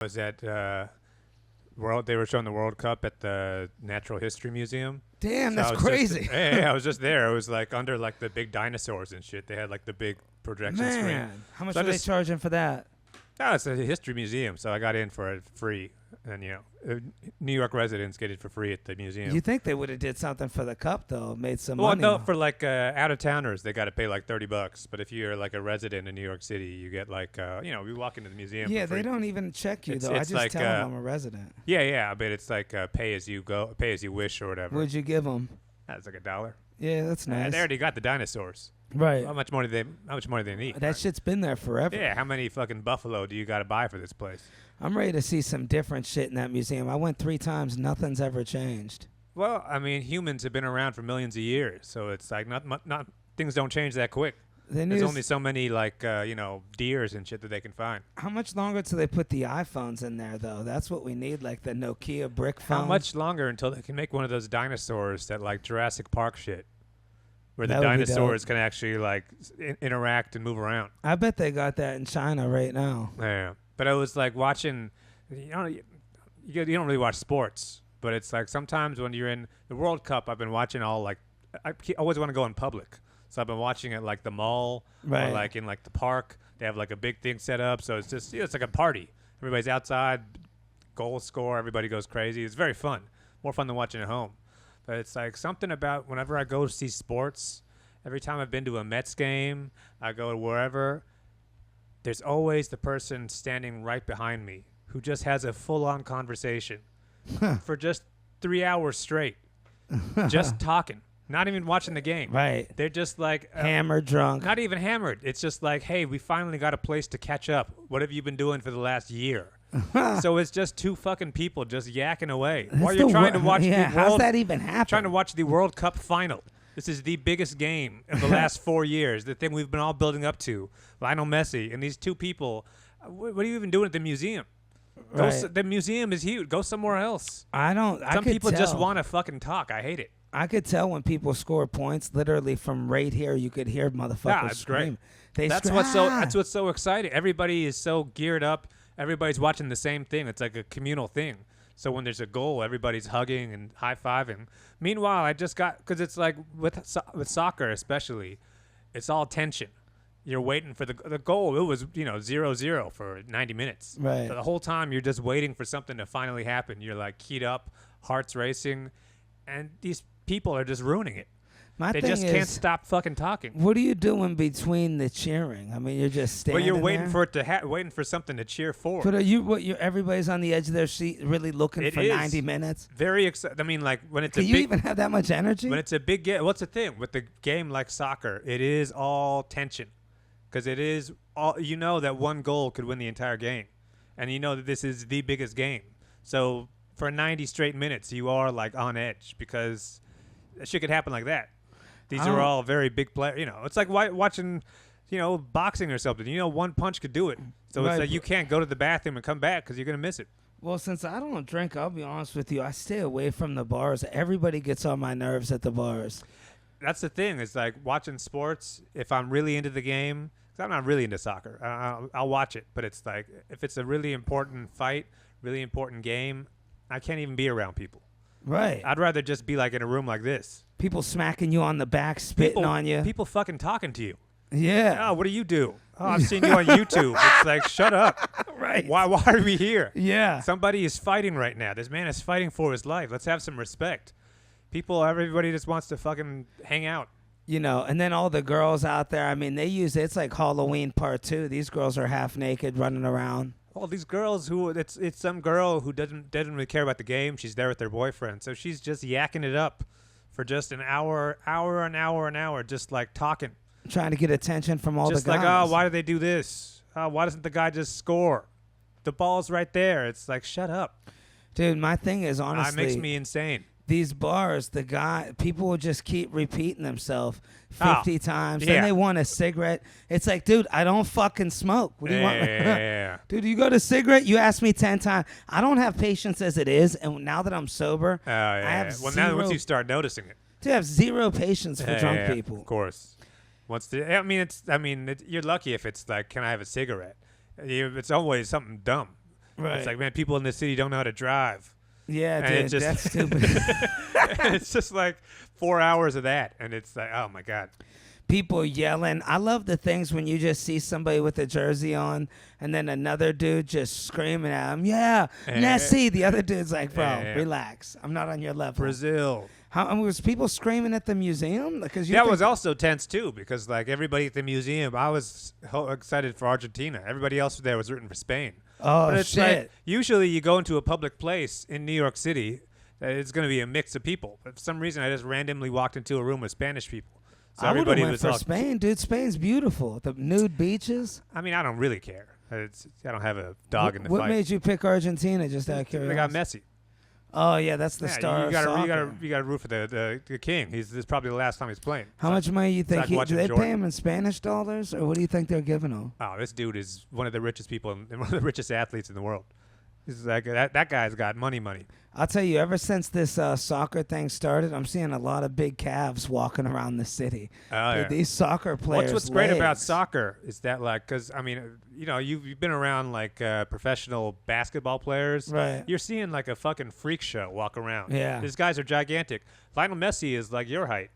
Was at World. They were showing the World Cup at the Natural History Museum. Damn, So that's I was crazy. Yeah, I was just there. It was like under like the big dinosaurs and shit. They had like the big projection screen. Man, how much So I were they just- charging for that? No, it's a history museum, so I got in for it free. And New York residents get it for free at the museum. You think they would have did something for the cup though? Made some Well, money. no, for like out of towners, they got to pay like $30. But if you're like a resident in New York City, you get like we walk into the museum. yeah, for free. they don't even check you It's- though. I it's just like, tell them I'm a resident. Yeah, but it's like pay as you go, pay as you wish or whatever. What'd you give them? That's like $1. Yeah, that's nice. They already got the dinosaurs. Right. How much money they need? That shit's been there forever. Yeah, how many fucking buffalo do you got to buy for this place? I'm ready to see some different shit in that museum. I went 3 times. Nothing's ever changed. Well, I mean, humans have been around for millions of years, so it's like not things don't change that quick. There's only so many like deers and shit that they can find. How much longer till they put the iPhones in there though? That's what we need, like the Nokia brick phone. How much longer until they can make one of those dinosaurs that like Jurassic Park shit, where the That would be dinosaurs dope. can actually like interact and move around? I bet they got that in China right now. Yeah, but I was like watching. You don't really watch sports, but it's like sometimes when you're in the World Cup, I've been watching all like I always want to go in public, so I've been watching at like the mall Right. or like in like the park. They have like a big thing set up, so it's just it's like a party. Everybody's outside, goal score, everybody goes crazy. It's very fun, more fun than watching at home. But it's like something about whenever I go to see sports. Every time I've been to a Mets game, I go to wherever. There's always the person standing right behind me who just has a full-on conversation for just 3 hours straight, just talking, not even watching the game. Right. They're just like Hammered drunk. not even hammered. It's just like, hey, we finally got a place to catch up. What have you been doing for the last year? So it's just two fucking people just yakking away while you're trying to watch the how's World. that even happen? Trying to watch the World Cup final. This is the biggest game of the last 4 years. The thing we've been all building up to. Lionel Messi and these two people. What are you even doing at the museum? Right. The museum is huge. Go somewhere else. Some people just want to fucking talk. I hate it. I could tell when people score points. Literally from right here, you could hear motherfuckers it's great. scream. They That's scream, That's what's so exciting. Everybody is so geared up. Everybody's watching the same thing. It's like a communal thing. So when there's a goal, everybody's hugging and high-fiving. Meanwhile, I just got because it's like with soccer especially, it's all tension. You're waiting for the goal. It was 0-0 for 90 minutes. Right. So the whole time you're just waiting for something to finally happen. You're like keyed up, hearts racing, and these people are just ruining it. They just can't stop fucking talking. What are you doing between the cheering? I mean, you're just standing. Well, you're waiting there? for it to waiting for something to cheer for. But are you? Everybody's on the edge of their seat, really looking It for is 90 minutes. Very excited. I mean, like when it's Do a you big even have that much energy? when it's a big game. What's the thing with the game like soccer? It is all tension because it is all. You know that one goal could win the entire game, and you know that this is the biggest game. So for 90 straight minutes, you are like on edge because shit could happen like that. These are all very big players. It's like watching, boxing or something. One punch could do it. So Right. it's like you can't go to the bathroom and come back because you're going to miss it. Well, since I don't drink, I'll be honest with you. I stay away from the bars. Everybody gets on my nerves at the bars. That's the thing. It's like watching sports. If I'm really into the game, because I'm not really into soccer, I'll watch it. But it's like if it's a really important fight, really important game, I can't even be around people. Right. I'd rather just be like in a room like this. People smacking you on the back, spitting on you. People fucking talking to you. Yeah. Oh, what do you do? Oh, I've seen you on YouTube. It's like, shut up. Right. Why are we here? Yeah. Somebody is fighting right now. This man is fighting for his life. Let's have some respect. Everybody just wants to fucking hang out. And then all the girls out there, I mean, it's like Halloween part 2. These girls are half naked running around. All these girls it's some girl who doesn't really care about the game. She's there with their boyfriend, so she's just yakking it up for just an hour, just like talking, Trying to get attention from all just the guys. like, oh, why do they do this? Why doesn't the guy just score? The ball's right there. It's like, shut up. Dude, my thing is, It honestly, makes me insane. these bars, people will just keep repeating themselves 50 times. yeah. Then they want a cigarette. It's like, dude, I don't fucking smoke. What do you want? Yeah. Dude, you got a cigarette? You asked me 10 times. I don't have patience as it is, and now that I'm sober, Oh, yeah. I have Well, zero, now once you start noticing it. dude, I have zero patience for drunk people. Of course. You're lucky if it's like, can I have a cigarette? It's always something dumb. Right. It's like, man, people in the city don't know how to drive. Yeah, And dude, that's stupid. And it's just like 4 hours of that, and it's like, oh my god. People yelling. I love the things when you just see somebody with a jersey on and then another dude just screaming at him, yeah, Nessie. The other dude's like, bro, relax. I'm not on your level. Brazil. Was people screaming at the museum? That was also tense, too, because like everybody at the museum, I was excited for Argentina. Everybody else there was rooting for Spain. Oh, but it's shit. Like, usually you go into a public place in New York City, it's going to be a mix of people. But for some reason, I just randomly walked into a room with Spanish people. So I everybody went was for all, Spain, dude. Spain's beautiful. The nude beaches. I mean, I don't really care. I don't have a dog in the What fight. made you pick Argentina? Just out of They curiosity. got Messi. Oh yeah, that's the star. You got of to root for the king. This is probably the last time he's playing. How much money you think? like Do they Jordan. pay him in Spanish dollars, or what do you think they're giving him? Oh, this dude is one of the richest people and one of the richest athletes in the world. He's like that guy's got money. I'll tell you, ever since this soccer thing started, I'm seeing a lot of big calves walking around the city. Oh, Dude, yeah. these soccer players. What's great about legs. soccer is that, like, because I mean, you've been around like professional basketball players, Right. You're seeing like a fucking freak show walk around. Yeah. These guys are gigantic. Lionel Messi is like your height.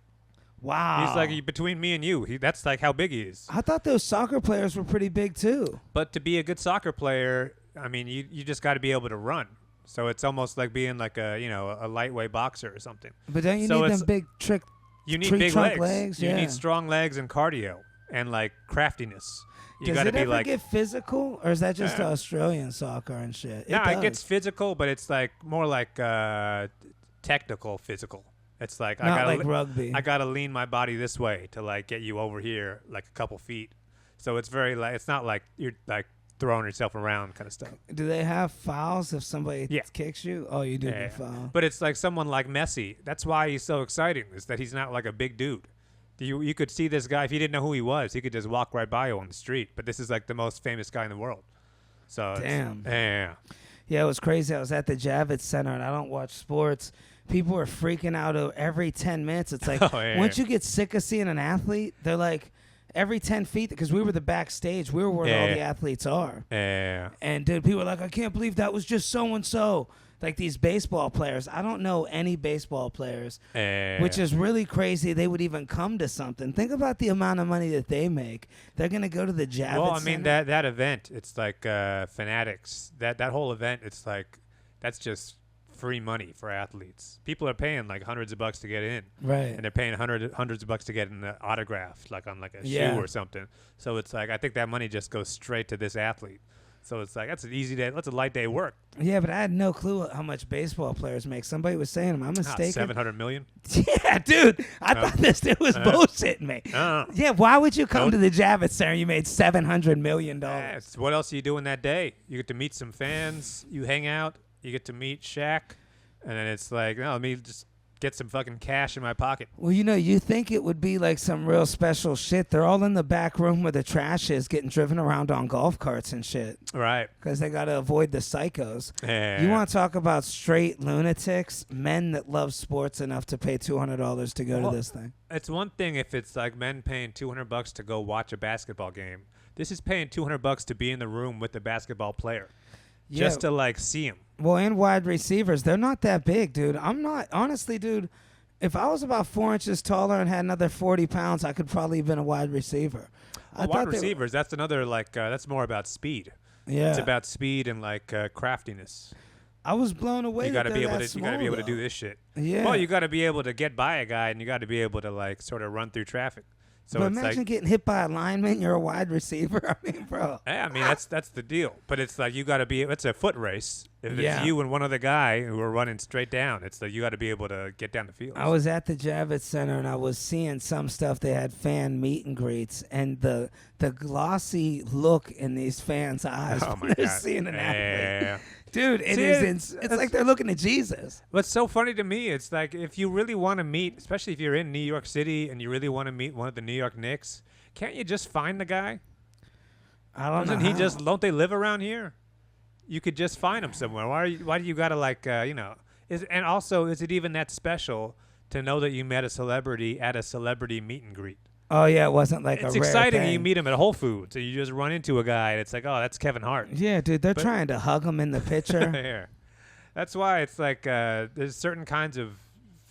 Wow. He's like between me and you. That's like how big he is. I thought those soccer players were pretty big too. But to be a good soccer player, I mean, you just got to be able to run. So it's almost like being like a lightweight boxer or something. But don't you So need it's- them big You need tree big trunk legs. You yeah. need strong legs and cardio and like craftiness. You Does got to it be ever like get physical, or is that just Australian soccer and shit? no, does. it gets physical, but it's like more like technical physical. It's like Not like rugby. I gotta lean my body this way to like get you over here like a couple feet. So it's very like it's not like you're like throwing yourself around kind of stuff. Do they have fouls if somebody Yeah. kicks you? Oh, you do Yeah. get foul. But it's like someone like Messi. That's why he's so exciting. Is that he's not like a big dude. You could see this guy if you didn't know who he was. He could just walk right by you on the street. But this is like the most famous guy in the world. So Damn. Yeah. Yeah, it was crazy. I was at the Javits Center, and I don't watch sports. People were freaking out every 10 minutes. It's like, Oh, yeah. once you get sick of seeing an athlete, they're like, every 10 feet, because we were the backstage. We were where all Yeah. the athletes are. Yeah. And dude, people were like, I can't believe that was just so-and-so. Like these baseball players. I don't know any baseball players, which is really crazy they would even come to something. Think about the amount of money that they make. They're going to go to the Javits Well, I mean Center. that event, it's like fanatics. That whole event, it's like that's just free money for athletes. People are paying like hundreds of bucks to get in, Right. and they're paying hundreds of bucks to get an autograph, like on like a Yeah. shoe or something. So it's like I think that money just goes straight to this athlete. So it's like that's an easy day. That's a light day work. Yeah, but I had no clue how much baseball players make. Somebody was saying, am I mistaken? 700 million. Yeah, dude. I thought this dude was bullshitting me. Yeah, why would you come to the Javits Center? You made $700 million. What else are you doing that day? You get to meet some fans. You hang out. You get to meet Shaq, and then it's like, no, let me just get some fucking cash in my pocket. Well, you think it would be like some real special shit. They're all in the back room where the trash is, getting driven around on golf carts and shit. Right. Because they got to avoid the psychos. Yeah. You want to talk about straight lunatics? Men that love sports enough to pay $200 to go to this thing. It's one thing if it's like men paying $200 to go watch a basketball game. This is paying $200 to be in the room with the basketball player, just to like see him. Well, and wide receivers, they're not that big, dude. I'm not, honestly, dude, if I was about 4 inches taller and had another 40 pounds, I could probably have been a wide receiver. Wide receivers, that's another like that's more about speed. Yeah. It's about speed and like craftiness. I was blown away. You got to that be they're able that to. You got to be able to small, do though. this shit. Yeah. Well, you got to be able to get by a guy, and you got to be able to like sort of run through traffic. So But it's imagine like, getting hit by a lineman. You're a wide receiver. I mean, bro. yeah, I mean that's the deal. But it's like you got to be. It's a foot race. If Yeah. it's you and one other guy who are running straight down, it's like you got to be able to get down the field. I was at the Javits Center and I was seeing some stuff. They had fan meet and greets, and the glossy look in these fans' eyes Oh when my they're God. seeing an athlete. Yeah. Dude, it's like they're looking at Jesus. What's so funny to me, it's like if you really want to meet, especially if you're in New York City and you really want to meet one of the New York Knicks, can't you just find the guy? I don't Doesn't know. he just? Don't they live around here? You could just find him somewhere. Why do you gotta like and also is it even that special to know that you met a celebrity at a celebrity meet and greet? Oh yeah, it wasn't like It's a rare exciting. thing. You meet him at Whole Foods, and you just run into a guy, and it's like, oh, that's Kevin Hart. Yeah, dude, they're trying to hug him in the picture. Yeah. That's why it's like there's certain kinds of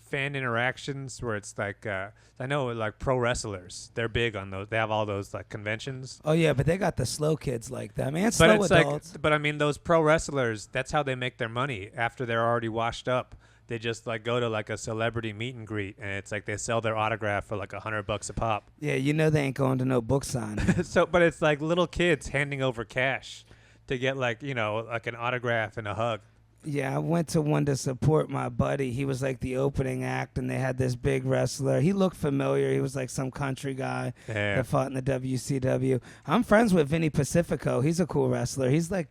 fan interactions where it's like I know like pro wrestlers, they're big on those. They have all those like conventions. Oh yeah, but they got the slow kids like them and But slow it's adults. like, but I mean, those pro wrestlers, that's how they make their money after they're already washed up. They just like go to like a celebrity meet and greet, and it's like they sell their autograph for like $100 a pop. Yeah, you know they ain't going to no book signing. So, but it's like little kids handing over cash to get like like an autograph and a hug. Yeah, I went to one to support my buddy. He was like the opening act, and they had this big wrestler. He looked familiar. He was like some country guy that fought in the WCW. I'm friends with Vinny Pacifico. He's a cool wrestler. He's like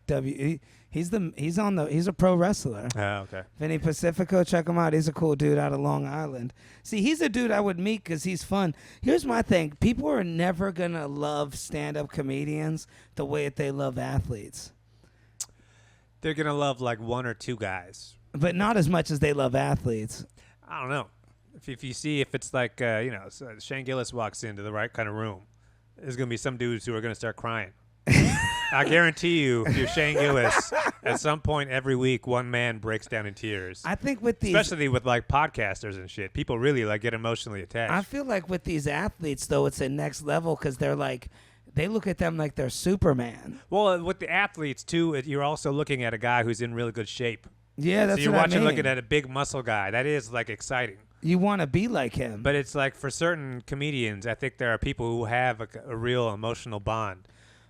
he's a pro wrestler. Oh, okay. Vinny Pacifico, check him out. He's a cool dude out of Long Island. See, he's a dude I would meet because he's fun. Here's my thing. People are never going to love stand-up comedians the way that they love athletes. They're gonna love like one or two guys, But not as much as they love athletes. I don't know. If you see if it's like so Shane Gillis walks into the right kind of room, there's gonna be some dudes who are gonna start crying. I guarantee you, if you're Shane Gillis, at some point every week, one man breaks down in tears. I think with these, especially with like podcasters and shit, people really like get emotionally attached. I feel like with these athletes though, it's a next level because they're like, they look at them like they're Superman. Well, with the athletes too, you're also looking at a guy who's in really good shape. Yeah, that's so you're what watching, I mean. looking at a big muscle guy. That is like exciting. You want to be like him. But it's like for certain comedians, I think there are people who have a real emotional bond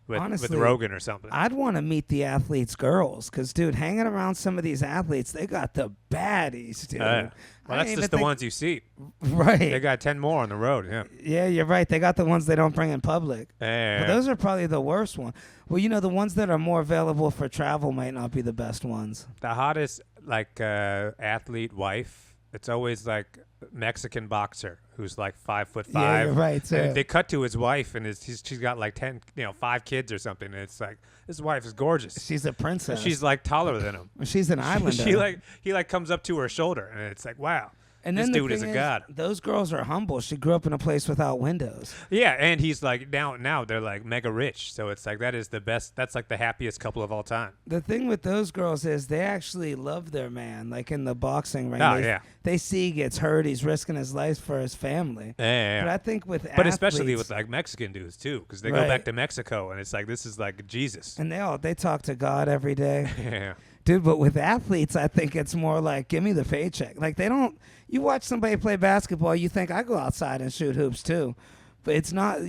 with Honestly, Rogan or something. I'd want to meet the athletes' girls because, dude, hanging around some of these athletes, they got the baddies, dude. Well, that's just the ones you see. Right. They got 10 more on the road, yeah. Yeah, you're right. They got the ones they don't bring in public. Yeah. But those are probably the worst ones. Well, the ones that are more available for travel might not be the best ones. The hottest, like, athlete wife, it's always, like, Mexican boxer who's, like, 5'5". Yeah, you're right, too. And they cut to his wife, and she's got, like, 5 kids or something. And it's like, his wife is gorgeous. She's a princess. She's, like, taller than him. She's an islander. He comes up to her shoulder, and it's like, wow. And this then dude is a god. Those girls are humble. She grew up in a place without windows. Yeah, and he's like now they're like mega rich, so it's like that is the best. That's like the happiest couple of all time. The thing with those girls is they actually love their man. Like in the boxing ring, they see he gets hurt. He's risking his life for his family. Yeah. But I think with especially with like Mexican dudes too, because they go back to Mexico and it's like this is like Jesus. And they talk to God every day. Yeah. Dude, but with athletes, I think it's more like, give me the paycheck. Like, they don't, you watch somebody play basketball, you think, I go outside and shoot hoops too. But it's not,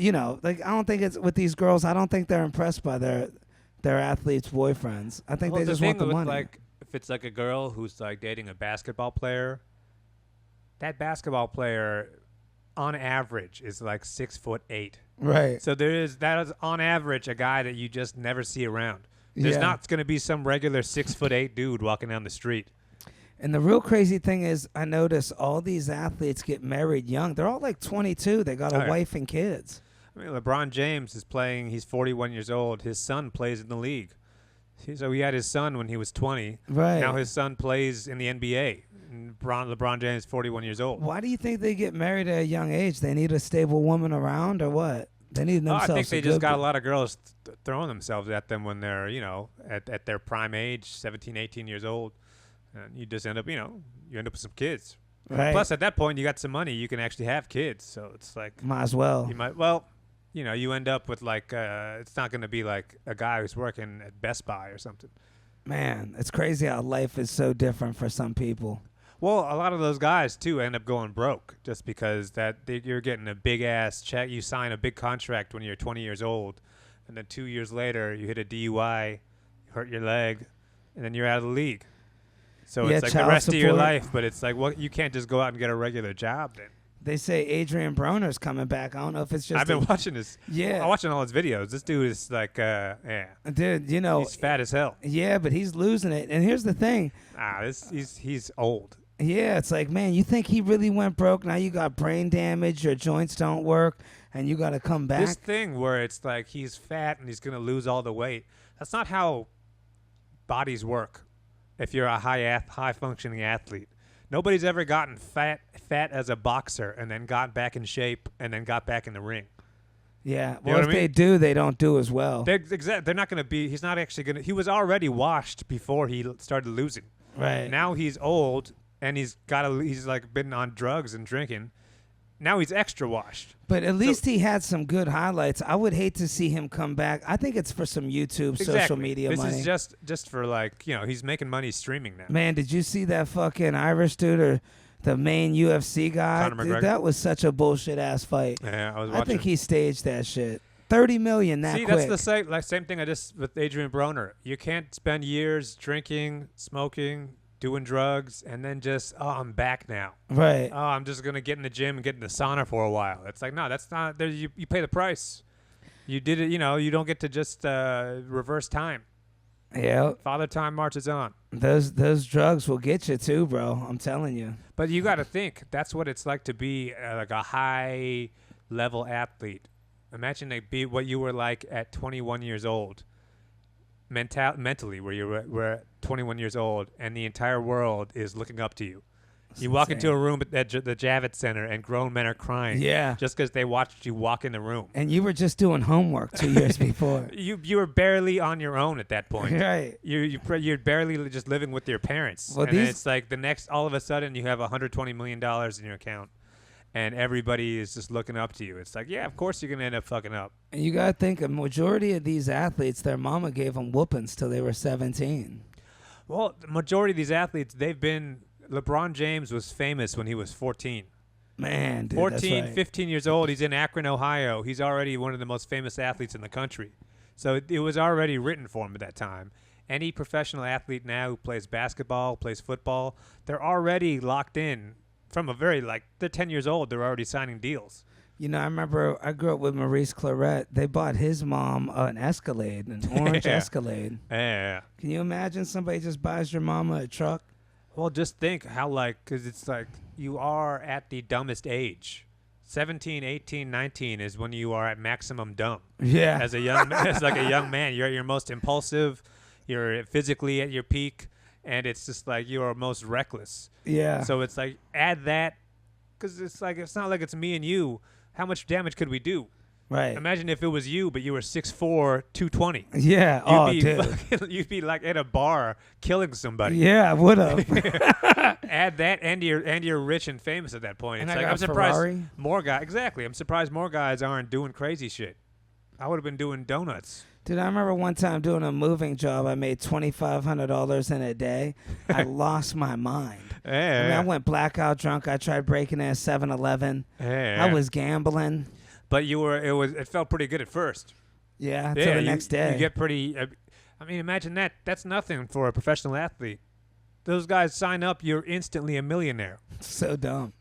like, I don't think it's, with these girls, I don't think they're impressed by their athletes' boyfriends. I think they just want the money. Like, if it's like a girl who's like dating a basketball player, that basketball player, on average, is like 6'8". Right. So that is on average a guy that you just never see around. There's not going to be some regular 6'8" dude walking down the street. And the real crazy thing is, I notice all these athletes get married young. They're all like 22. They got a wife and kids. I mean, LeBron James is playing. He's 41 years old. His son plays in the league. So he had his son when he was 20. Right. Now his son plays in the NBA. And LeBron James is 41 years old. Why do you think they get married at a young age? They need a stable woman around or what? They need themselves. I think they just got a lot of girls throwing themselves at them when they're, at their prime age, 17, 18 years old. And you just end up, you end up with some kids. Right. Plus, at that point, you got some money. You can actually have kids. So it's like. Might as well. You end up with like, it's not going to be like a guy who's working at Best Buy or something. Man, it's crazy how life is so different for some people. Well, a lot of those guys, too, end up going broke just because you're getting a big-ass check. You sign a big contract when you're 20 years old, and then 2 years later, you hit a DUI, you hurt your leg, and then you're out of the league. So it's like the rest of your life, but it's like, well, you can't just go out and get a regular job then. They say Adrian Broner's coming back. I don't know if it's just... I've been watching this. Yeah. I'm watching all his videos. This dude is like, Dude, he's fat as hell. Yeah, but he's losing it. And here's the thing. He's old. Yeah, it's like, man, you think he really went broke? Now you got brain damage, your joints don't work, and you got to come back. This thing where it's like he's fat and he's going to lose all the weight, that's not how bodies work if you're a high-functioning athlete. Nobody's ever gotten fat as a boxer and then got back in shape and then got back in the ring. Yeah. You know Well, if what I mean? they do, they don't do as well. They're not going to be. He's not actually going to. He was already washed before he started losing. Right. Now he's old and he's like been on drugs and drinking. Now he's extra washed. But at least he had some good highlights. I would hate to see him come back. I think it's for some YouTube, social media this money. This is just for like, he's making money streaming now. Man, did you see that fucking Irish dude or the main UFC guy? Conor Dude, McGregor? that was such a bullshit ass fight. Yeah, I was watching. I think he staged that shit. 30 million that See, quick. that's the same thing I just with Adrian Broner. You can't spend years drinking, smoking, doing drugs, and then just, I'm back now. Right. Oh, I'm just going to get in the gym and get in the sauna for a while. It's like, no, that's not, you pay the price. You did it, you don't get to just reverse time. Yeah. Father time marches on. Those drugs will get you too, bro. I'm telling you. But you got to think, that's what it's like to be like a high-level athlete. Imagine they be what you were like at 21 years old. Mentally, where you were 21 years old, and the entire world is looking up to you. You walk into a room at the Javits Center, and grown men are crying. Yeah. Just because they watched you walk in the room. And you were just doing homework 2 years before. You were barely on your own at that point. Right. You're barely just living with your parents. Well, and then it's like all of a sudden, you have $120 million in your account. And everybody is just looking up to you. It's like, yeah, of course you're going to end up fucking up. And you got to think, a majority of these athletes, their mama gave them whoopings till they were 17. Well, the majority of these athletes, LeBron James was famous when he was 14. Man, dude, 14, that's right. 15 years old. He's in Akron, Ohio. He's already one of the most famous athletes in the country. So it was already written for him at that time. Any professional athlete now who plays basketball, plays football, they're already locked in. From they're 10 years old, they're already signing deals. I remember I grew up with Maurice Claret. They bought his mom an Escalade, an orange Escalade. Yeah. Can you imagine somebody just buys your mama a truck? Well, just think how, because it's like you are at the dumbest age. 17, 18, 19 is when you are at maximum dumb. Yeah. As a young man, you're at your most impulsive. You're physically at your peak. And it's just like you are most reckless. Yeah. So it's like add that, because it's not like it's me and you. How much damage could we do? Right. Imagine if it was you, but you were 6'4", 220. Yeah. Dude. You'd be like at a bar killing somebody. Yeah, I would have. Add that, and you're rich and famous at that point. And It's I like got I'm surprised Ferrari. more guys. Exactly. I'm surprised more guys aren't doing crazy shit. I would have been doing donuts. Dude, I remember one time doing a moving job. I made $2,500 in a day. I lost my mind. Yeah. I went blackout drunk. I tried breaking in a 7-Eleven. Yeah. I was gambling. But it felt pretty good at first. Yeah, until the next day. You get pretty. Imagine that. That's nothing for a professional athlete. Those guys sign up, you're instantly a millionaire. So dumb.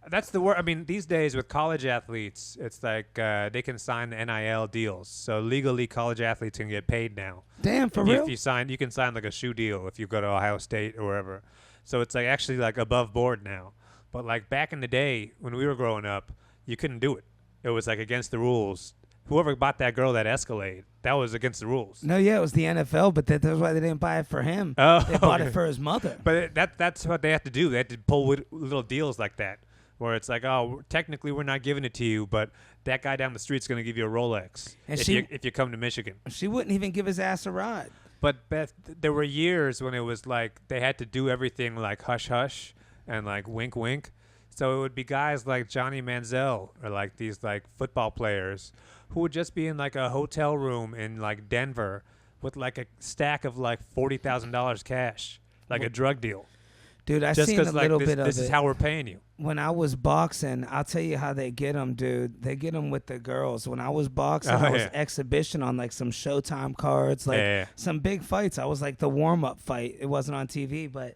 That's the word. These days with college athletes, it's like they can sign the NIL deals. So legally, college athletes can get paid now. Damn, for real? If you can sign like a shoe deal if you go to Ohio State or wherever. So it's like actually like above board now. But like back in the day when we were growing up, you couldn't do it. It was like against the rules. Whoever bought that girl that Escalade, that was against the rules. No, yeah, it was the NFL, but that's why they didn't buy it for him. Oh, they bought okay. it for his mother. But that's what they have to do. They have to pull with little deals like that, where it's like, oh, technically we're not giving it to you, but that guy down the street's going to give you a Rolex And if you come to Michigan. She wouldn't even give his ass a ride. But Beth, there were years when it was like they had to do everything like hush hush and like wink wink. So it would be guys like Johnny Manziel or like these like football players who would just be in like a hotel room in like Denver with like a stack of like $40,000 cash, like a drug deal. Dude, I just seen a little bit of it. This is how we're paying you. When I was boxing, I'll tell you how they get them, dude. They get them with the girls. When I was boxing, I was exhibition on like some Showtime cards, like some big fights. I was like the warm-up fight. It wasn't on TV, but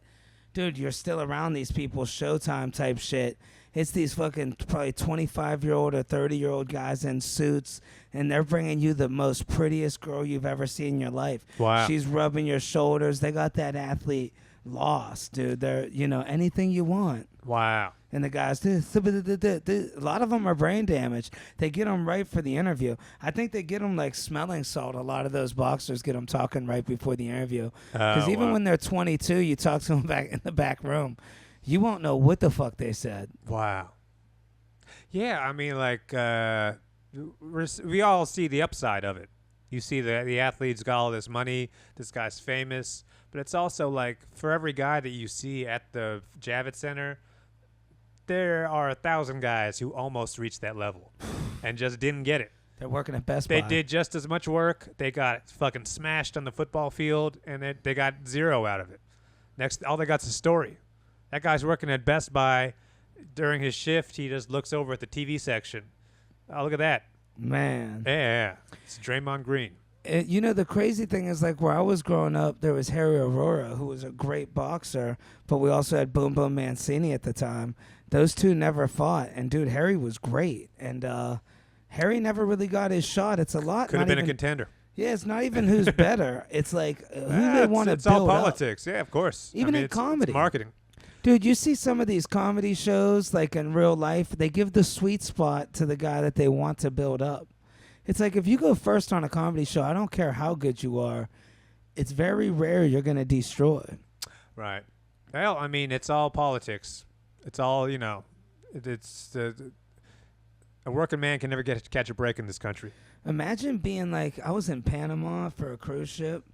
dude, you're still around these people, Showtime type shit. It's these fucking probably 25-year-old or 30-year-old guys in suits, and they're bringing you the most prettiest girl you've ever seen in your life. Wow. She's rubbing your shoulders. They got that athlete lost, dude. They're, anything you want. Wow. And the guys, a lot of them are brain damaged. They get them right for the interview. I think they get them like smelling salt. A lot of those boxers get them talking right before the interview. Because even when they're 22, you talk to them back in the back room. you won't know what the fuck they said. Wow. Yeah, I mean, like, we all see the upside of it. You see the athlete's got all this money, this guy's famous, but it's also like for every guy that you see at the Javits Center, there are 1,000 guys who almost reached that level and just didn't get it. They're working at Best Buy. They did just as much work. They got fucking smashed on the football field, and they got zero out of it. Next, all they got's a story. That guy's working at Best Buy. During his shift, he just looks over at the TV section. Oh, look at that. Man. Yeah. It's Draymond Green. You know, the crazy thing is, like, where I was growing up, there was Harry Aurora, who was a great boxer, but we also had Boom Boom Mancini at the time. Those two never fought, and, dude, Harry was great. And Harry never really got his shot. It's a lot. Could have been a contender. Yeah, it's not even who's better. It's like who they want to build It's all politics. Up. Yeah, of course. Even in comedy. It's marketing. Dude, you see some of these comedy shows, like in real life, they give the sweet spot to the guy that they want to build up. It's like if you go first on a comedy show, I don't care how good you are, it's very rare you're going to destroy. Right. Well, I mean, it's all politics. It's all, you know, it's a working man can never catch a break in this country. Imagine being like, I was in Panama for a cruise ship.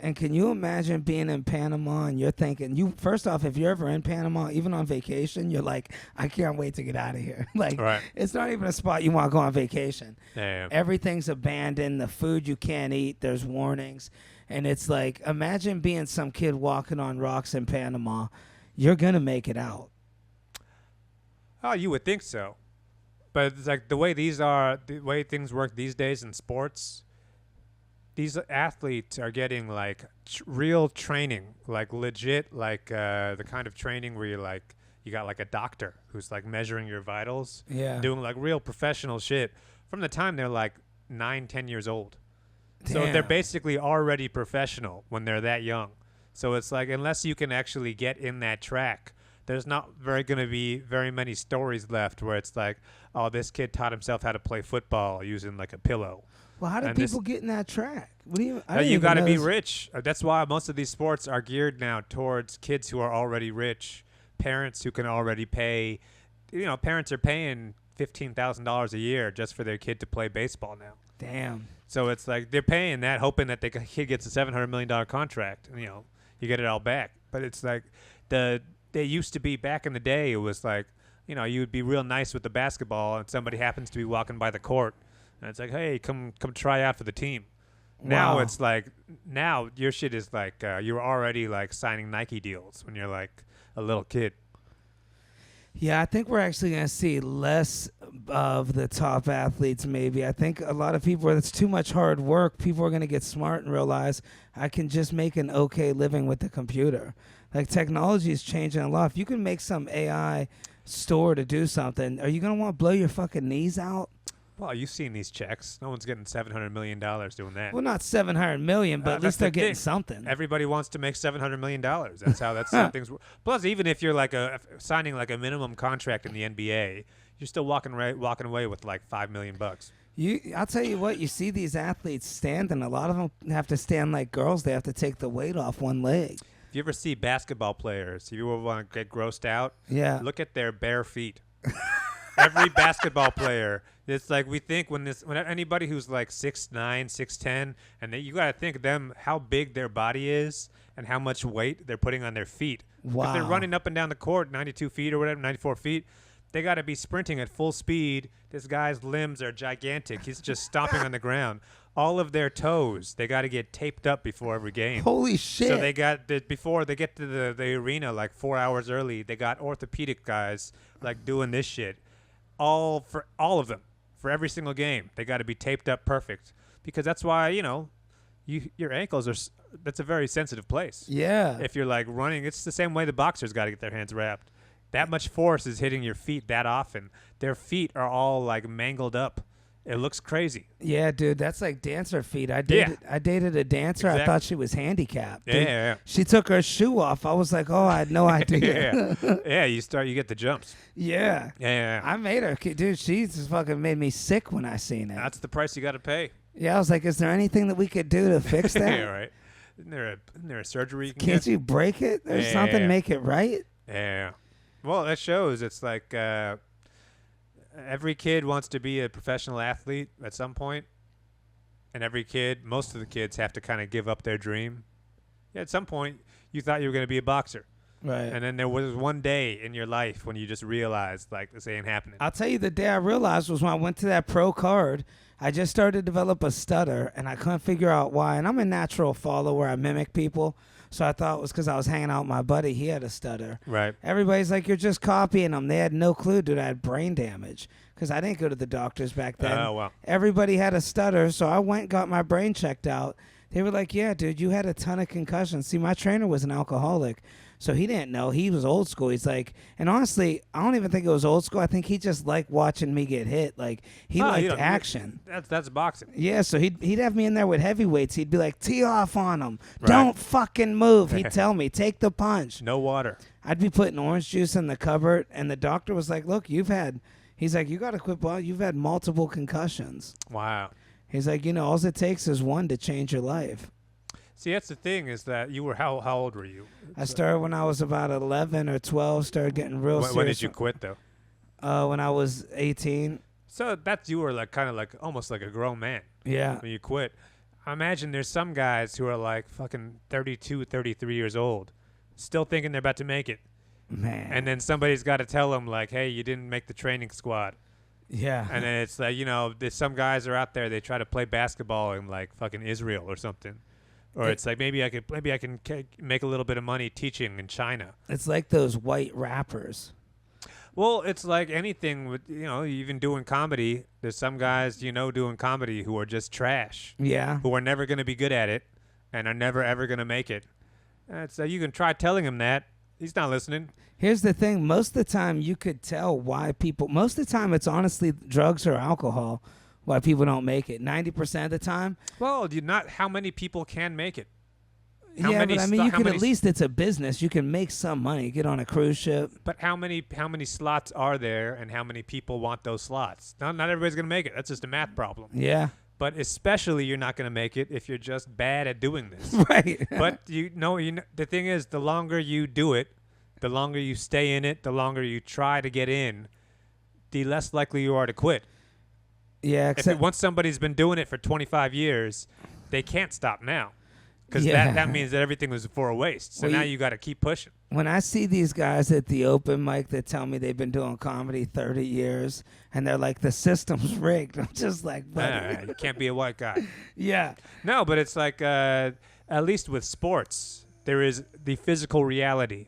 And can you imagine being in Panama and you're thinking, first off, if you're ever in Panama, even on vacation, you're like, I can't wait to get out of here. Like, right. It's not even a spot you want to go on vacation. Damn. Everything's abandoned. The food you can't eat. There's warnings. And it's like, imagine being some kid walking on rocks in Panama. You're going to make it out. Oh, you would think so. But it's like the way things work these days in sports, these athletes are getting like real training, like legit, like the kind of training where you got like a doctor who's like measuring your vitals, doing like real professional shit from the time they're like 9-10 years old. Damn. So they're basically already professional when they're that young. So it's like unless you can actually get in that track, there's not going to be very many stories left where it's like, oh, this kid taught himself how to play football using like a pillow. Well, how do people get in that track? What do you? You got to be rich. That's why most of these sports are geared now towards kids who are already rich, parents who can already pay. You know, parents are paying $15,000 a year just for their kid to play baseball now. Damn. So it's like they're paying that, hoping that the kid gets a $700 million contract. And, you know, you get it all back. But it's like they used to be back in the day. It was like, you know, you would be real nice with the basketball, and somebody happens to be walking by the court. And it's like, hey, come try out for the team. Wow. Now it's like, now your shit is like, you're already like signing Nike deals when you're like a little kid. Yeah, I think we're actually going to see less of the top athletes maybe. I think a lot of people, it's too much hard work. People are going to get smart and realize I can just make an okay living with the computer. Like technology is changing a lot. If you can make some AI store to do something, are you going to want to blow your fucking knees out? Well, you've seen these checks. No one's getting $700 million doing that. Well, not $700 million, but at least they're getting something. Everybody wants to make $700 million. That's how things work. Plus, even if you're like signing like a minimum contract in the NBA, you're still walking away with like $5 million. I'll tell you what. You see these athletes standing. A lot of them have to stand like girls. They have to take the weight off one leg. If you ever see basketball players, if you want to get grossed out, look at their bare feet. Every basketball player, it's like we think when anybody who's like 6'9", 6'10", and you got to think of them how big their body is and how much weight they're putting on their feet. Wow. If they're running up and down the court 92 feet or whatever, 94 feet, they got to be sprinting at full speed. This guy's limbs are gigantic. He's just stomping on the ground. All of their toes, they got to get taped up before every game. Holy shit. So they got, before they get to the arena like 4 hours early, they got orthopedic guys like doing this shit. All of them, for every single game, they got to be taped up perfect because that's why, you know, your ankles that's a very sensitive place. Yeah. If you're like running, it's the same way the boxers got to get their hands wrapped. That much force is hitting your feet that often. Their feet are all like mangled up. It looks crazy. Yeah, dude, that's like dancer feet. I dated a dancer. Exactly. I thought she was handicapped. Yeah. She took her shoe off. I was like, oh, I had no idea. Yeah, you get the jumps. Yeah. I made her. Dude, she just fucking made me sick when I seen it. That's the price you got to pay. Yeah, I was like, is there anything that we could do to fix that? Yeah, right. Isn't there a surgery you can Can't you break it or something, make it right? Yeah. Well, that shows. It's like every kid wants to be a professional athlete at some point, and most of the kids have to kind of give up their dream. Yeah, at some point, you thought you were going to be a boxer. Right. And then there was one day in your life when you just realized, like, this ain't happening. I'll tell you, the day I realized was when I went to that pro card. I just started to develop a stutter, and I couldn't figure out why. And I'm a natural follower. I mimic people. So I thought it was because I was hanging out with my buddy. He had a stutter. Right. Everybody's like, you're just copying them. They had no clue, dude. I had brain damage because I didn't go to the doctors back then. Oh, wow. Everybody had a stutter, so I went and got my brain checked out. They were like, yeah, dude, you had a ton of concussions. See, my trainer was an alcoholic, so he didn't know. He was old school. He's like, and honestly, I don't even think it was old school. I think he just liked watching me get hit. Like, he liked action. That's boxing. Yeah, so he'd have me in there with heavyweights. He'd be like, tee off on him. Right. Don't fucking move. He'd tell me, take the punch. No water. I'd be putting orange juice in the cupboard, and the doctor was like, look, he's like, you got to quit ball. You've had multiple concussions. Wow. He's like, all it takes is one to change your life. See, that's the thing is that you were, how old were you? I started when I was about 11 or 12, started getting real serious. When did you quit, though? When I was 18. So you were like kind of like almost like a grown man. Yeah. When you quit. I imagine there's some guys who are like fucking 32, 33 years old, still thinking they're about to make it. Man. And then somebody's got to tell them, like, hey, you didn't make the training squad. Yeah. And then it's like, there's some guys are out there, they try to play basketball in like fucking Israel or something. Or it's like maybe I can make a little bit of money teaching in China. It's like those white rappers. Well, it's like anything with even doing comedy. There's some guys doing comedy who are just trash. Yeah. Who are never going to be good at it, and are never ever going to make it. So you can try telling him that. He's not listening. Here's the thing. Most of the time, you could tell why people. Most of the time, it's honestly drugs or alcohol. Why people don't make it. 90% of the time. Well, not how many people can make it. But I mean, you can at least, it's a business. You can make some money. Get on a cruise ship. But how many slots are there, and how many people want those slots? Not everybody's going to make it. That's just a math problem. Yeah. But especially you're not going to make it if you're just bad at doing this. Right. But the thing is, the longer you do it, the longer you stay in it, the longer you try to get in, the less likely you are to quit. Yeah, once somebody's been doing it for 25 years, they can't stop now. Because that means that everything was for a waste. So now you got to keep pushing. When I see these guys at the open mic that tell me they've been doing comedy 30 years, and they're like, the system's rigged, I'm just like, buddy. You can't be a white guy. Yeah. No, but it's like, at least with sports, there is the physical reality.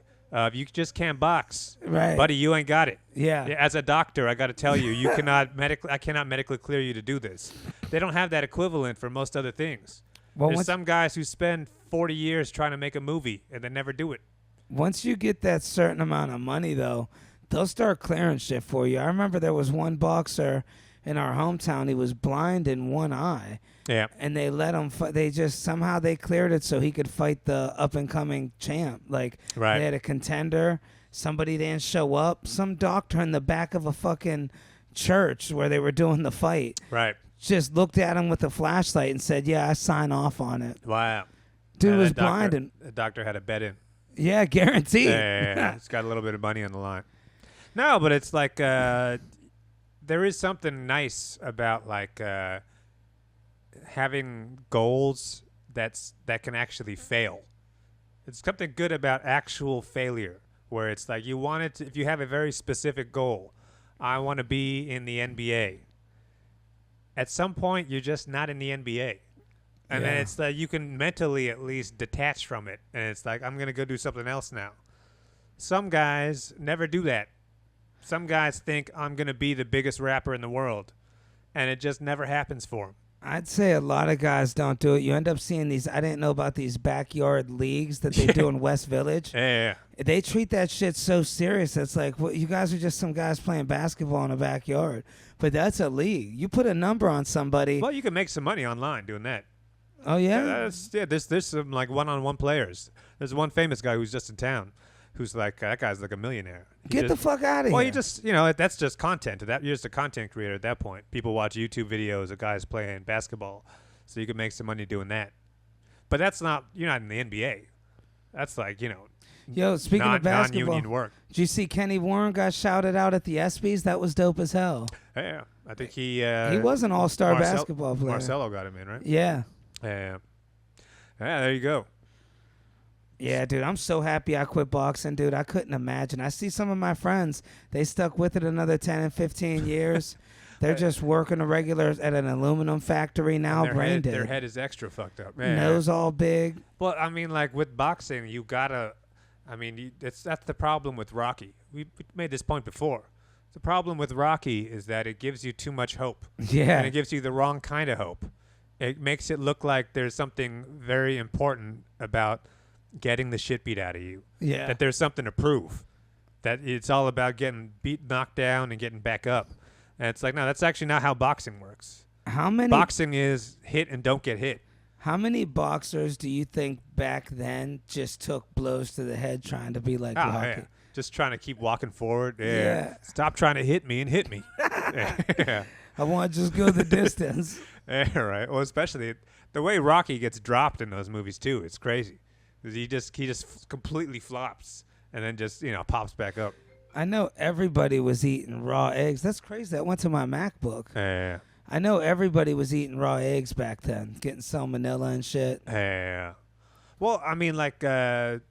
You just can't box, right, buddy. You ain't got it. Yeah. As a doctor, I got to tell you, I cannot medically clear you to do this. They don't have that equivalent for most other things. Well, there's some guys who spend 40 years trying to make a movie and they never do it. Once you get that certain amount of money, though, they'll start clearing shit for you. I remember there was one boxer in our hometown. He was blind in one eye. Yeah. And they let him somehow they cleared it so he could fight the up and coming champ. Like, right. They had a contender. Somebody didn't show up. Some doctor in the back of a fucking church where they were doing the fight. Right. Just looked at him with a flashlight and said, "Yeah, I sign off on it." Wow. Dude was blind, and the doctor had a bet in. Yeah, guaranteed. Yeah. It's got a little bit of money on the line. No, but it's like there is something nice about like having goals that can actually fail. It's something good about actual failure, where it's like you want it to, if you have a very specific goal, I want to be in the NBA. At some point, you're just not in the NBA. And then it's like you can mentally at least detach from it. And it's like, I'm going to go do something else now. Some guys never do that. Some guys think, I'm going to be the biggest rapper in the world. And it just never happens for them. I'd say a lot of guys don't do it. You end up seeing these. I didn't know about these backyard leagues that they do in West Village. Yeah. They treat that shit so serious. It's like, well, you guys are just some guys playing basketball in a backyard. But that's a league. You put a number on somebody. Well, you can make some money online doing that. Oh, yeah? There's some like one-on-one players. There's one famous guy who's just in town who's like, that guy's like a millionaire. Get the fuck out of here. Well, you just, that's just content. You're just a content creator at that point. People watch YouTube videos of guys playing basketball, so you can make some money doing that. But you're not in the NBA. That's like, Yo, speaking of basketball, non-union work. did you see Kenny Warren got shouted out at the ESPYs? That was dope as hell. Yeah, I think he was an all-star basketball player. Marcelo got him in, right? Yeah. Yeah. Yeah, there you go. Yeah, dude, I'm so happy I quit boxing, dude. I couldn't imagine. I see some of my friends, they stuck with it another 10 and 15 years. They're just working at an aluminum factory now, brain dead. Their head is extra fucked up. Man. Nose all big. Well, I mean, like with boxing, you gotta. I mean, that's the problem with Rocky. We made this point before. The problem with Rocky is that it gives you too much hope. Yeah. And it gives you the wrong kind of hope. It makes it look like there's something very important about getting the shit beat out of you. Yeah. That there's something to prove. That it's all about getting knocked down and getting back up. And it's like, no, that's actually not how boxing works. Boxing is hit and don't get hit. How many boxers do you think back then just took blows to the head trying to be like Rocky? Yeah. Just trying to keep walking forward. Yeah. Stop trying to hit me and hit me. Yeah. I want to just go the distance. Yeah, right. Well, especially the way Rocky gets dropped in those movies too. It's crazy. He just completely flops and then just pops back up. I know everybody was eating raw eggs. That's crazy. That went to my MacBook. Yeah. I know everybody was eating raw eggs back then, getting salmonella and shit. Yeah. Well, I mean, like, they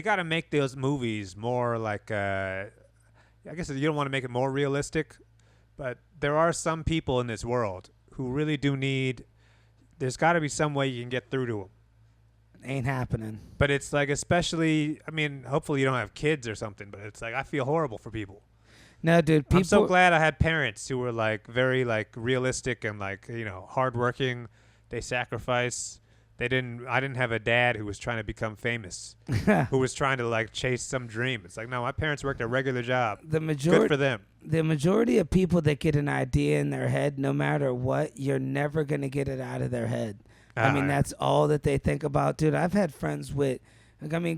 got to make those movies more like, I guess you don't want to make it more realistic, but there are some people in this world who really do need, there's got to be some way you can get through to them. Ain't happening. But it's like, especially, I mean, hopefully you don't have kids or something, but it's like, I feel horrible for people. No, dude, I'm so glad I had parents who were like very like realistic and like, hardworking. They sacrifice. I didn't have a dad who was trying to become famous, who was trying to like chase some dream. It's like, no, my parents worked a regular job. Good for them. The majority of people that get an idea in their head, no matter what, you're never going to get it out of their head. I mean, that's all that they think about. Dude, I've had friends with,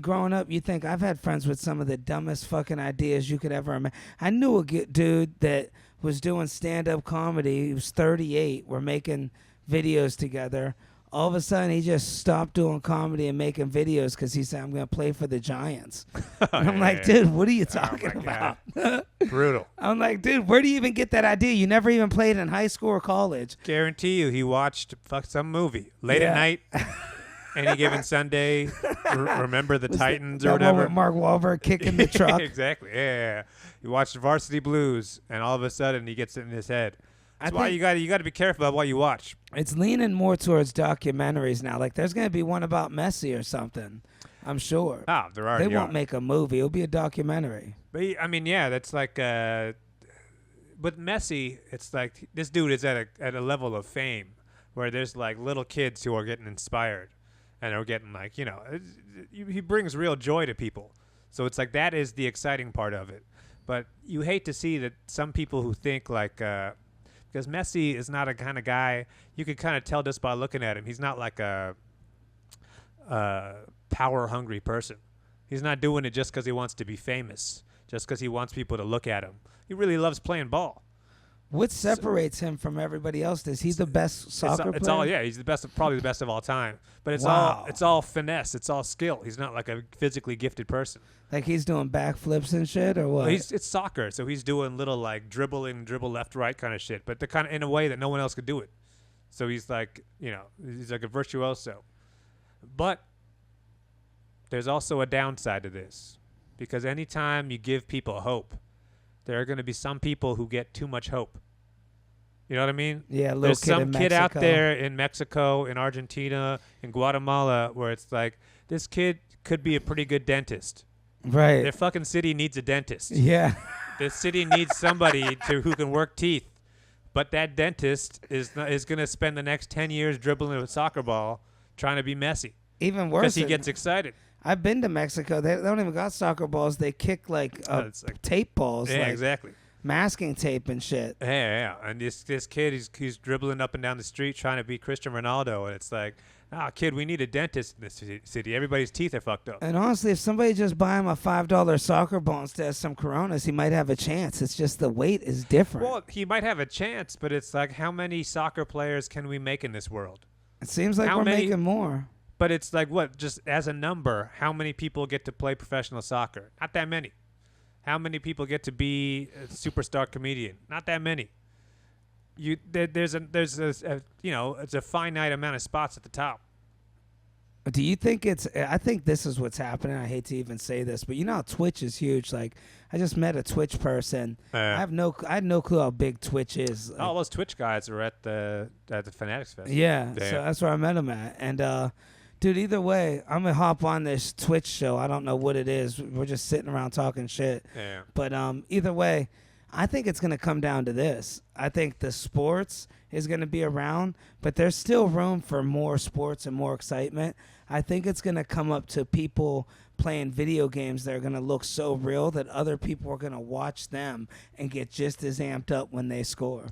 growing up, you think I've had friends with some of the dumbest fucking ideas you could ever imagine. I knew a dude that was doing stand-up comedy. He was 38. We're making videos together. All of a sudden, he just stopped doing comedy and making videos because he said, I'm going to play for the Giants. And I'm like, dude, what are you talking about? Brutal. I'm like, dude, where do you even get that idea? You never even played in high school or college. Guarantee you he watched some movie late at night. Any given Sunday, remember the Titans or whatever. With Mark Wahlberg kicking the truck. Exactly. Yeah. He watched Varsity Blues, and all of a sudden he gets it in his head. That's why you got to be careful about what you watch. It's leaning more towards documentaries now. Like there's going to be one about Messi or something. I'm sure. Ah, there are. They won't make a movie. It'll be a documentary. But I mean, yeah, that's like. With Messi, it's like this dude is at a level of fame where there's like little kids who are getting inspired, and are getting like he brings real joy to people. So it's like that is the exciting part of it. But you hate to see that some people who think like. Because Messi is not a kind of guy you could kind of tell just by looking at him. He's not like a power-hungry person. He's not doing it just because he wants to be famous, just because he wants people to look at him. He really loves playing ball. What separates him from everybody else? Is he the best soccer player? He's the best, probably the best of all time. But it's all finesse. It's all skill. He's not like a physically gifted person. Like he's doing backflips and shit, or what? Well, it's soccer, so he's doing little like dribble left, right kind of shit, but the kind of in a way that no one else could do it. So he's like, he's like a virtuoso. But there's also a downside to this, because anytime you give people hope, there are going to be some people who get too much hope. You know what I mean? Yeah, there's some kid out there in Mexico, in Argentina, in Guatemala, where it's like, this kid could be a pretty good dentist. Right. Their fucking city needs a dentist. Yeah. The city needs somebody who can work teeth. But that dentist is going to spend the next 10 years dribbling a soccer ball trying to be Messi. Even worse. Because he gets excited. I've been to Mexico. They don't even got soccer balls. They kick like tape balls. Yeah, like exactly. Masking tape and shit. Yeah. And this kid, he's dribbling up and down the street trying to be Cristiano Ronaldo. And it's like, kid, we need a dentist in this city. Everybody's teeth are fucked up. And honestly, if somebody just buy him a $5 soccer ball instead of some Coronas, he might have a chance. It's just the weight is different. Well, he might have a chance, but it's like, how many soccer players can we make in this world? It seems like we're making more. But it's like what? Just as a number, how many people get to play professional soccer? Not that many. How many people get to be a superstar comedian? Not that many. There's a it's a finite amount of spots at the top. Do you think I think this is what's happening. I hate to even say this, but you know how Twitch is huge. Like, I just met a Twitch person. I had no clue how big Twitch is. Like, all those Twitch guys are at the Fanatics Fest. Yeah, so that's where I met him at. And dude, either way, I'm gonna hop on this Twitch show. I don't know what it is. We're just sitting around talking shit. Yeah. But either way, I think it's gonna come down to this. I think the sports is gonna be around, but there's still room for more sports and more excitement. I think it's gonna come up to people playing video games that are gonna look so real that other people are gonna watch them and get just as amped up when they score.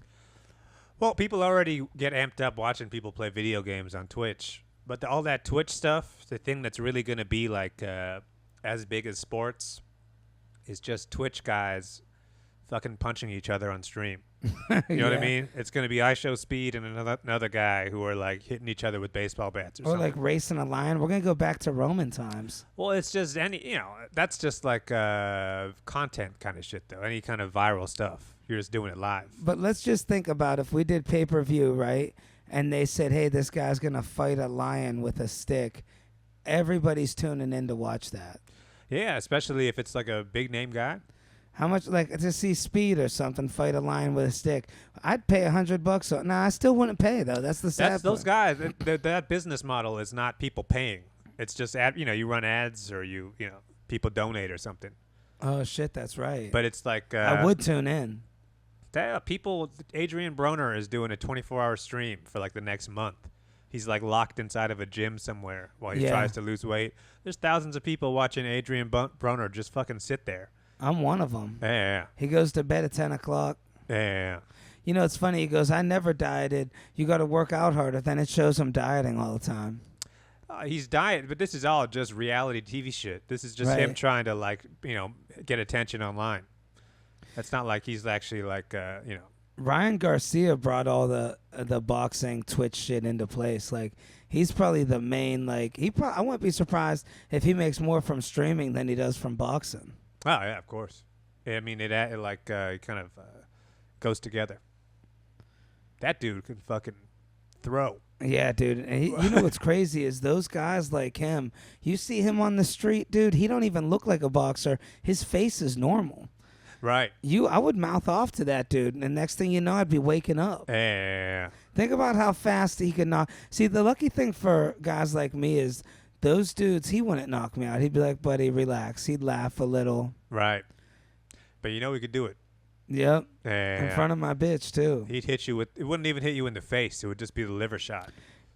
Well, people already get amped up watching people play video games on Twitch. But all that Twitch stuff, the thing that's really going to be like as big as sports is just Twitch guys fucking punching each other on stream. You know what I mean? It's going to be IShowSpeed and another guy who are like hitting each other with baseball bats or something. Like racing a lion. We're going to go back to Roman times. Well, it's just that's just like content kind of shit though. Any kind of viral stuff. You're just doing it live. But let's just think about if we did pay-per-view, right? And they said, hey, this guy's going to fight a lion with a stick. Everybody's tuning in to watch that. Yeah, especially if it's like a big name guy. How much, like, to see Speed or something fight a lion with a stick? I'd pay $100. So, I still wouldn't pay, though. That's the sad part. Those guys, that business model is not people paying. It's just, you run ads or people donate or something. Oh, shit, that's right. But it's like... I would tune in. Adrian Broner is doing a 24-hour stream for like the next month. He's like locked inside of a gym somewhere while he tries to lose weight. There's thousands of people watching Adrian Broner just fucking sit there. I'm one of them. Yeah. He goes to bed at 10 o'clock. Yeah. You know, it's funny. He goes, I never dieted. You got to work out harder. Then it shows him dieting all the time. He's dieting, but this is all just reality TV shit. This is just him trying to get attention online. It's not like he's actually Ryan Garcia brought all the boxing Twitch shit into place. Like, he's probably the main, I wouldn't be surprised if he makes more from streaming than he does from boxing. Oh, yeah, of course. Yeah, I mean, it kind of goes together. That dude can fucking throw. Yeah, dude. And you know what's crazy is those guys like him, you see him on the street, dude, he don't even look like a boxer. His face is normal. Right. I would mouth off to that dude, and the next thing you know, I'd be waking up. Yeah. Think about how fast he could knock. See, the lucky thing for guys like me is those dudes, he wouldn't knock me out. He'd be like, buddy, relax. He'd laugh a little. Right. But we could do it. Yep. Yeah. In front of my bitch, too. He'd hit you it wouldn't even hit you in the face. It would just be the liver shot.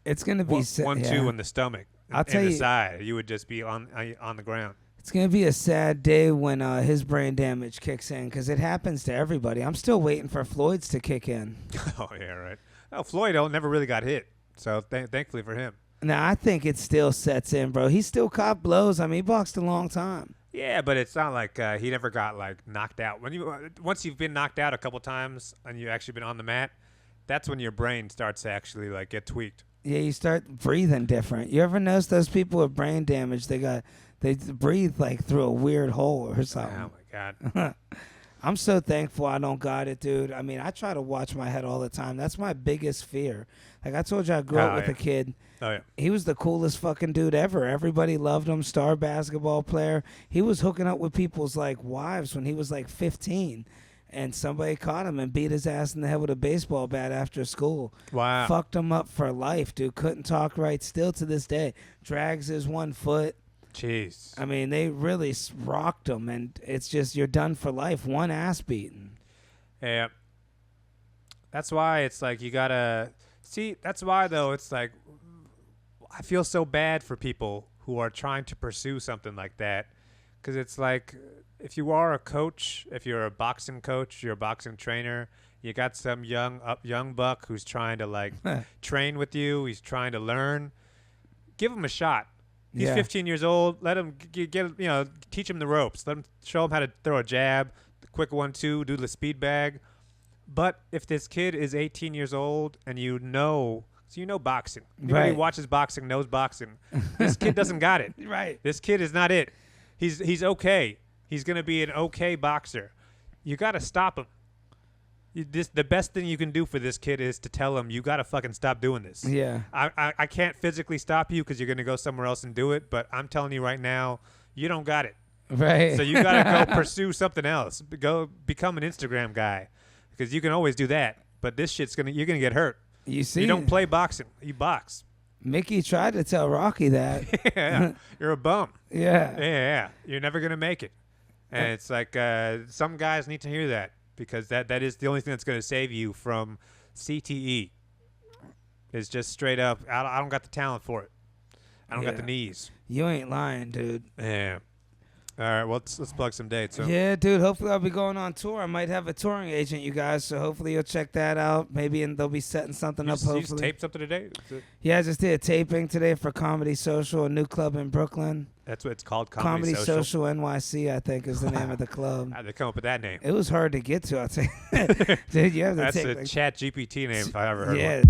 It's going to be... 1-2 in the stomach. I'll tell you. the side. You would just be on the ground. It's going to be a sad day when his brain damage kicks in because it happens to everybody. I'm still waiting for Floyd's to kick in. Oh, yeah, right. Oh, Floyd never really got hit, so thankfully for him. Now, I think it still sets in, bro. He still caught blows. I mean, he boxed a long time. Yeah, but it's not like he never got, knocked out. Once you've been knocked out a couple times and you've actually been on the mat, that's when your brain starts to actually, get tweaked. Yeah, you start breathing different. You ever notice those people with brain damage, they breathe through a weird hole or something. Oh, my God. I'm so thankful I don't got it, dude. I mean, I try to watch my head all the time. That's my biggest fear. Like I told you, I grew up with a kid. Oh, yeah. He was the coolest fucking dude ever. Everybody loved him. Star basketball player. He was hooking up with people's wives when he was 15. And somebody caught him and beat his ass in the head with a baseball bat after school. Wow. Fucked him up for life, dude. Couldn't talk right. Still to this day. Drags his one foot. Jeez. I mean, they really rocked him, and it's just you're done for life. One ass beating. Yeah. That's why it's you gotta see. That's why though it's I feel so bad for people who are trying to pursue something like that, because it's if you are a coach, if you're a boxing coach, you're a boxing trainer, you got some young buck who's trying to train with you. He's trying to learn. Give him a shot. He's 15 years old. Let him teach him the ropes. Let him show him how to throw a jab, the quick 1-2, do the speed bag. But if this kid is 18 years old and So you know boxing. Anybody who watches boxing knows boxing. This kid doesn't got it. Right. This kid is not it. He's okay. He's going to be an okay boxer. You got to stop him. The best thing you can do for this kid is to tell him, you got to fucking stop doing this. Yeah. I can't physically stop you because you're going to go somewhere else and do it, but I'm telling you right now, you don't got it. Right. So you got to go pursue something else. Go become an Instagram guy because you can always do that. But this shit's you're going to get hurt. You see? You don't play boxing. You box. Mickey tried to tell Rocky that. Yeah. You're a bum. Yeah. Yeah. You're never going to make it. And it's like some guys need to hear that because that is the only thing that's going to save you from CTE. It's just straight up, I don't got the talent for it. I don't got the knees. You ain't lying, dude. Yeah. All right, well, let's plug some dates. Huh? Yeah, dude. Hopefully, I'll be going on tour. I might have a touring agent, you guys. So hopefully, you'll check that out. Maybe they'll be setting something up. Hopefully, you just taped something today. Yeah, I just did a taping today for Comedy Social, a new club in Brooklyn. That's what it's called. Comedy Social NYC, I think, is the name of the club. How'd they come up with that name? It was hard to get to. I'll tell you. Dude, you have to That's take a Chat GPT name if I ever heard one. Yeah.